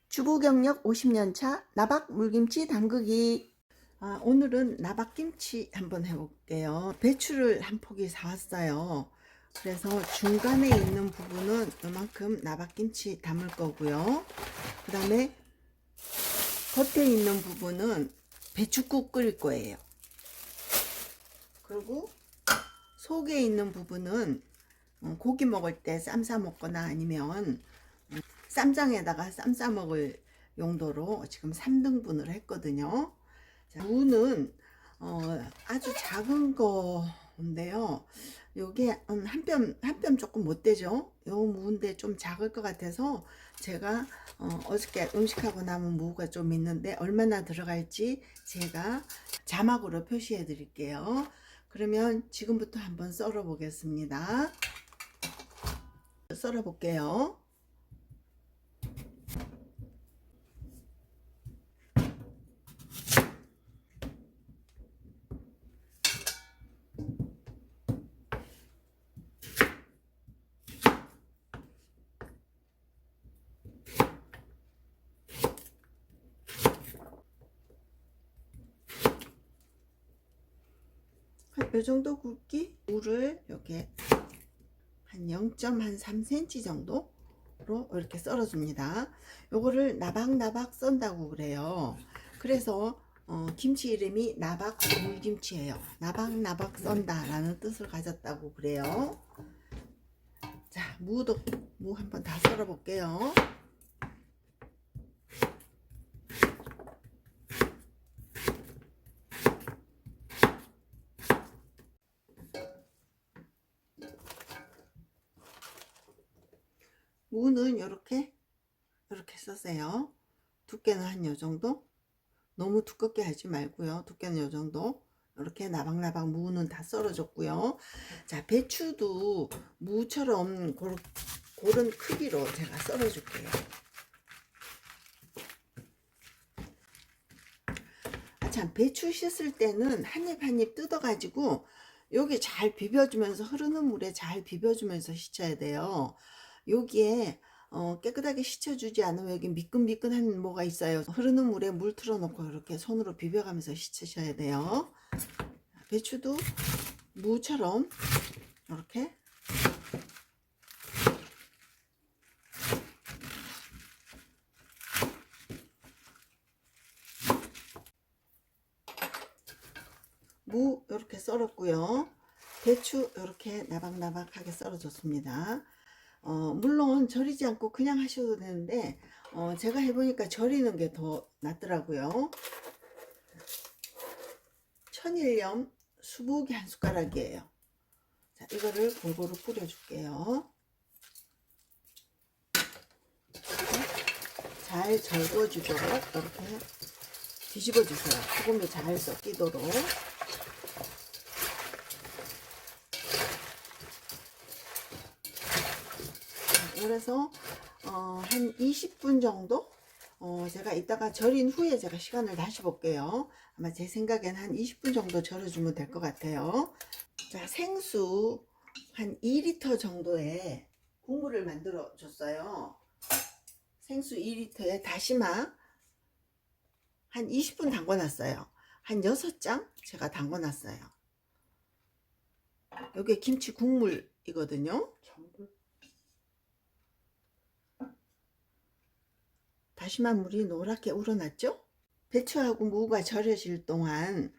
주부 경력 50년 차 나박 물김치 담그기. 오늘은 나박김치 한번 해볼게요. 배추를 한 포기 사왔어요. 그래서 중간에 있는 부분은 이만큼 나박김치 담을 거고요. 그 다음에 겉에 있는 부분은 배추국 끓일 거예요. 그리고 속에 있는 부분은 고기 먹을 때 쌈 싸 먹거나 아니면 쌈장에다가 쌈 싸 먹을 용도로 지금 3등분을 했거든요. 자, 무는 아주 작은 거인데요. 요게 한 뼘 조금 못 되죠. 요 무인데 좀 작을 것 같아서 제가 어저께 음식하고 남은 무가 좀 있는데 얼마나 들어갈지 제가 자막으로 표시해 드릴게요. 그러면 지금부터 한번 썰어 보겠습니다. 썰어 볼게요. 이 정도 굵기 무를 이렇게 한 0.3cm 정도로 이렇게 썰어 줍니다. 요거를 나박나박 썬다고 그래요. 그래서 김치 이름이 나박 물김치예요. 나박나박 썬다 라는 뜻을 가졌다고 그래요. 자, 무 한번 다 썰어 볼게요. 무는 이렇게 써세요. 두께는 한 요 정도. 너무 두껍게 하지 말고요. 두께는 요 정도. 이렇게 나박나박 무는 다 썰어줬고요. 자, 배추도 무처럼 그런 크기로 제가 썰어줄게요. 참, 배추 씻을 때는 한 입 한 입 뜯어가지고 여기 잘 비벼주면서, 흐르는 물에 잘 비벼주면서 씻어야 돼요. 여기에 깨끗하게 씻어주지 않으면 여기 미끈미끈한 뭐가 있어요. 흐르는 물에 물 틀어놓고 이렇게 손으로 비벼가면서 씻으셔야 돼요. 배추도 무처럼 이렇게 무 이렇게 썰었고요. 배추 이렇게 나박나박하게 썰어줬습니다. 물론 절이지 않고 그냥 하셔도 되는데 제가 해보니까 절이는 게 더 낫더라고요. 천일염 수북이 한 숟가락이에요. 자, 이거를 골고루 뿌려줄게요. 잘 절궈주도록 이렇게 뒤집어주세요. 소금이 잘 섞이도록. 그래서 한 20분 정도 제가 이따가 절인 후에 제가 시간을 다시 볼게요. 아마 제 생각엔 한 20분 정도 절여주면 될 것 같아요. 자, 생수 한 2리터 정도의 국물을 만들어 줬어요. 생수 2리터에 다시마 한 20분 담궈 놨어요. 한 6장 제가 담궈 놨어요. 여기 김치 국물이거든요. 다시마 물이 노랗게 우러났죠? 배추하고 무가 절여질 동안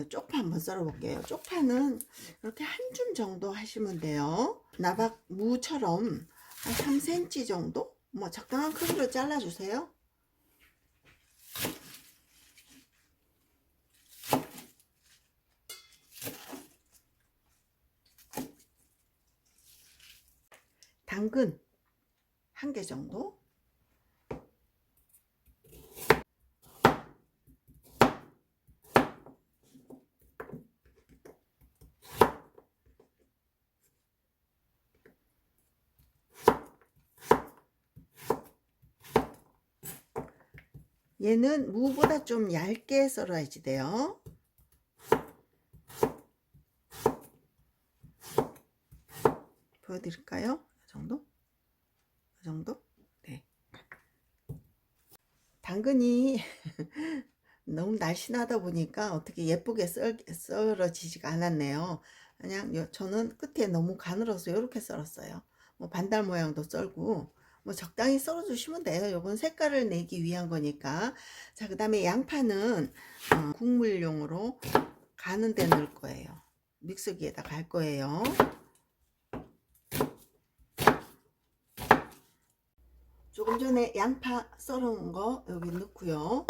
쪽파 한번 썰어 볼게요. 쪽파는 이렇게 한 줌 정도 하시면 돼요. 나박 무처럼 한 3cm 정도? 뭐 적당한 크기로 잘라 주세요. 당근 1개 정도. 얘는 무보다 좀 얇게 썰어야지 돼요. 보여드릴까요? 이 정도? 이 정도? 당근이 너무 날씬하다 보니까 어떻게 예쁘게 썰어지지가 않았네요. 그냥 저는 끝에 너무 가늘어서 이렇게 썰었어요. 뭐 반달 모양도 썰고 뭐 적당히 썰어 주시면 돼요. 요건 색깔을 내기 위한 거니까. 자, 그 다음에 양파는 국물용으로 가는 데 넣을 거예요. 믹서기에다 갈 거예요. 조금 전에 양파 썰은 거 여기 넣고요.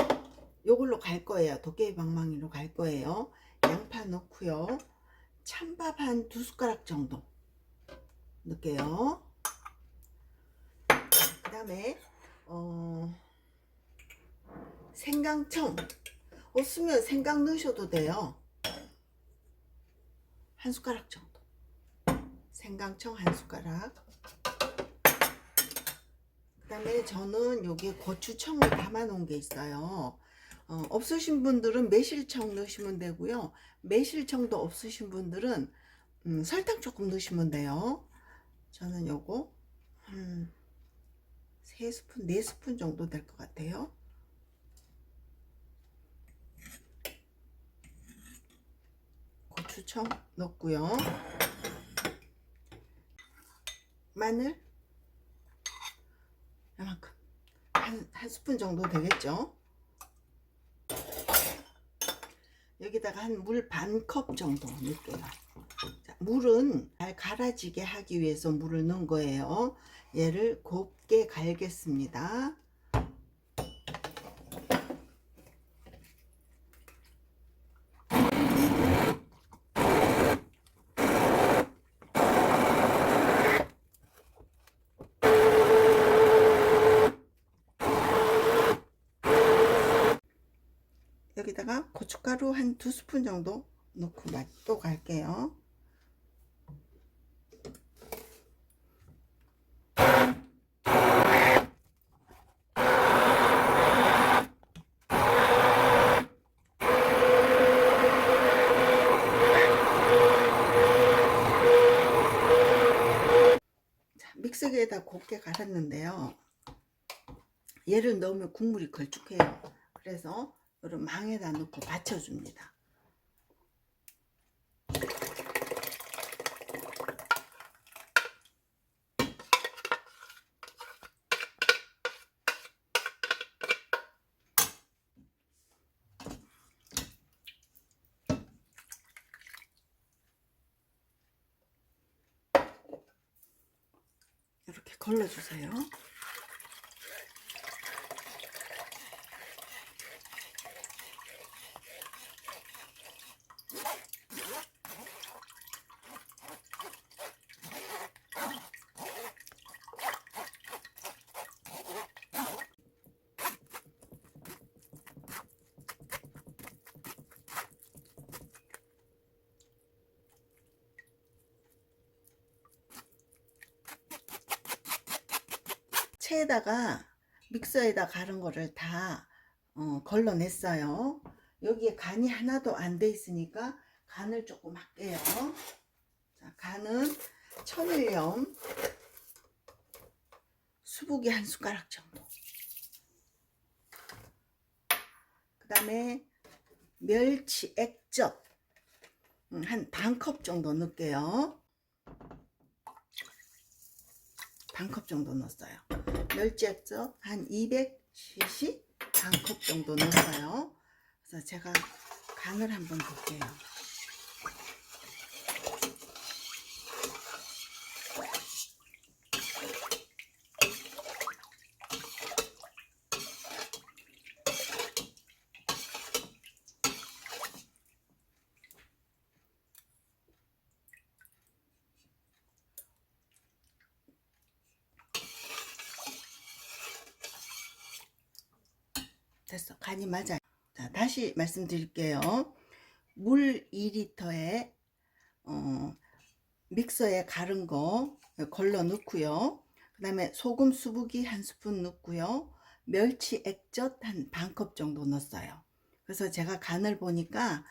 요걸로 갈 거예요. 도깨비 방망이로 갈 거예요. 양파 넣고요. 찬밥 한 2숟가락 정도 넣을게요. 그 다음에 생강청 없으면 생강 넣으셔도 돼요. 1숟가락 정도. 생강청 1숟가락. 그 다음에 저는 여기에 고추청을 담아 놓은 게 있어요. 없으신 분들은 매실청 넣으시면 되고요. 매실청도 없으신 분들은 설탕 조금 넣으시면 돼요. 저는 요거 한 3스푼, 4스푼 정도 될 것 같아요. 고추청 넣고요. 마늘 이만큼 한 스푼 정도 되겠죠. 여기다가 한 물 반 컵 정도 넣을게요. 자, 물은 잘 갈아지게 하기 위해서 물을 넣은 거예요. 얘를 곱게 갈겠습니다. 여기다가 고춧가루 한 2스푼 정도 넣고 또 갈게요. 자, 믹서기에다 곱게 갈았는데요. 얘를 넣으면 국물이 걸쭉해요. 그래서 이런 망에다 넣고 받쳐줍니다. 이렇게 걸러주세요. 체에다가 믹서에다 갈은 거를 다 걸러냈어요. 여기에 간이 하나도 안 돼 있으니까 간을 조금 할게요. 자, 간은 천일염 수북이 1숟가락 정도. 그 다음에 멸치 액젓 한 반 컵 정도 넣을게요. 반 컵 정도 넣었어요. 멸치 액젓 한 200cc 반 컵 정도 넣었어요. 그래서 제가 간을 한번 볼게요. 됐어. 간이 맞아요. 자, 다시 말씀드릴게요. 물 2리터에 믹서에 갈은 거 걸러 넣고요. 그 다음에 소금 수북이 1스푼 넣고요. 멸치 액젓 한 반 컵 정도 넣었어요. 그래서 제가 간을 보니까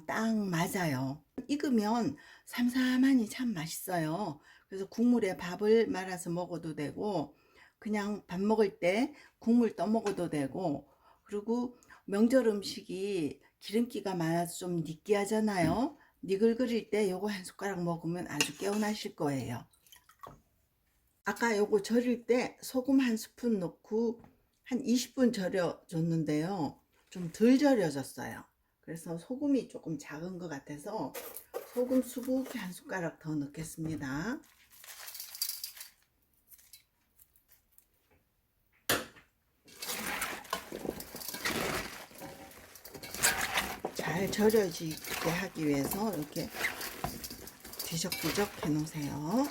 딱 맞아요. 익으면 삼삼하니 참 맛있어요. 그래서 국물에 밥을 말아서 먹어도 되고, 그냥 밥 먹을 때 국물 떠 먹어도 되고, 그리고 명절 음식이 기름기가 많아서 좀 느끼하잖아요. 니글거릴 때 요거 한 숟가락 먹으면 아주 개운하실 거예요. 아까 요거 절일 때 소금 한 스푼 넣고 한 20분 절여 줬는데요. 좀 덜 절여졌어요. 그래서 소금이 조금 작은 것 같아서 소금 수북히 한 숟가락 더 넣겠습니다. 잘 절여지게 하기 위해서 이렇게 뒤적뒤적 해 놓으세요.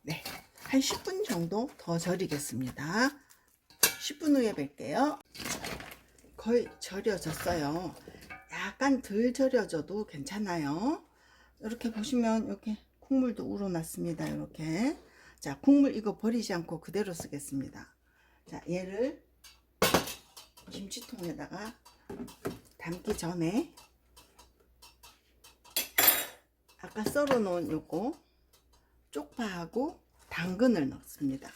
네, 한 10분 정도 더 절이겠습니다. 10분 후에 뵐게요. 거의 절여졌어요. 약간 덜 절여져도 괜찮아요. 이렇게 보시면 이렇게 국물도 우러났습니다. 이렇게. 자, 국물 이거 버리지 않고 그대로 쓰겠습니다. 자, 얘를 김치통에다가 담기 전에 아까 썰어 놓은 요거 쪽파하고 당근을 넣습니다.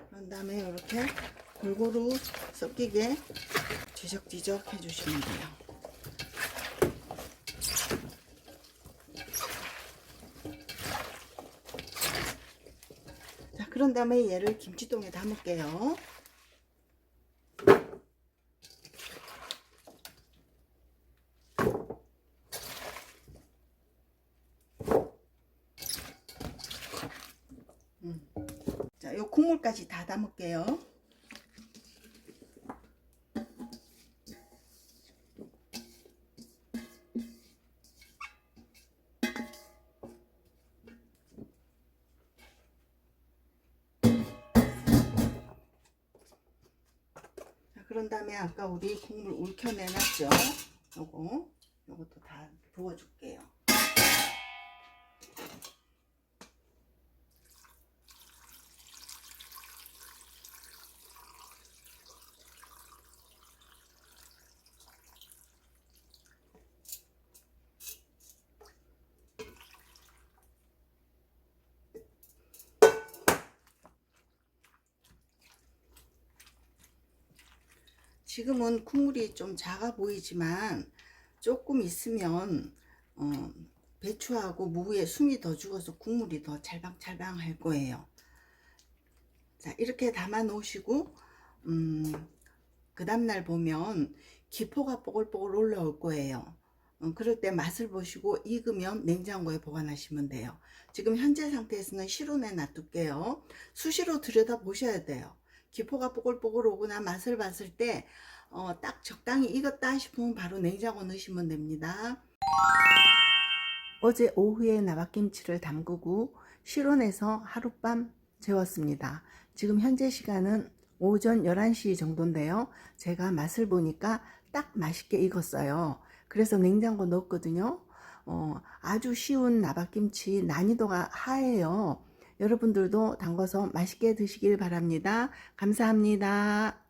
그런 다음에 이렇게 골고루 섞이게 뒤적뒤적 해주시면 돼요. 자, 그런 다음에 얘를 김치통에 담을게요. 자, 요 국물까지 다 담을게요. 자, 그런 다음에 아까 우리 국물 울켜내놨죠? 요것도 다 부어줄게요. 지금은 국물이 좀 작아 보이지만 조금 있으면 배추하고 무에 숨이 더 죽어서 국물이 더 찰방찰방 할 거예요. 자, 이렇게 담아 놓으시고 그 다음날 보면 기포가 뽀글뽀글 올라올 거예요. 그럴 때 맛을 보시고 익으면 냉장고에 보관하시면 돼요. 지금 현재 상태에서는 실온에 놔둘게요. 수시로 들여다 보셔야 돼요. 기포가 뽀글뽀글 오거나 맛을 봤을 때 딱 적당히 익었다 싶으면 바로 냉장고 넣으시면 됩니다. 어제 오후에 나박김치를 담그고 실온에서 하룻밤 재웠습니다. 지금 현재 시간은 오전 11시 정도인데요. 제가 맛을 보니까 딱 맛있게 익었어요. 그래서 냉장고 넣었거든요. 아주 쉬운 나박김치, 난이도가 하예요. 여러분들도 담궈서 맛있게 드시길 바랍니다. 감사합니다.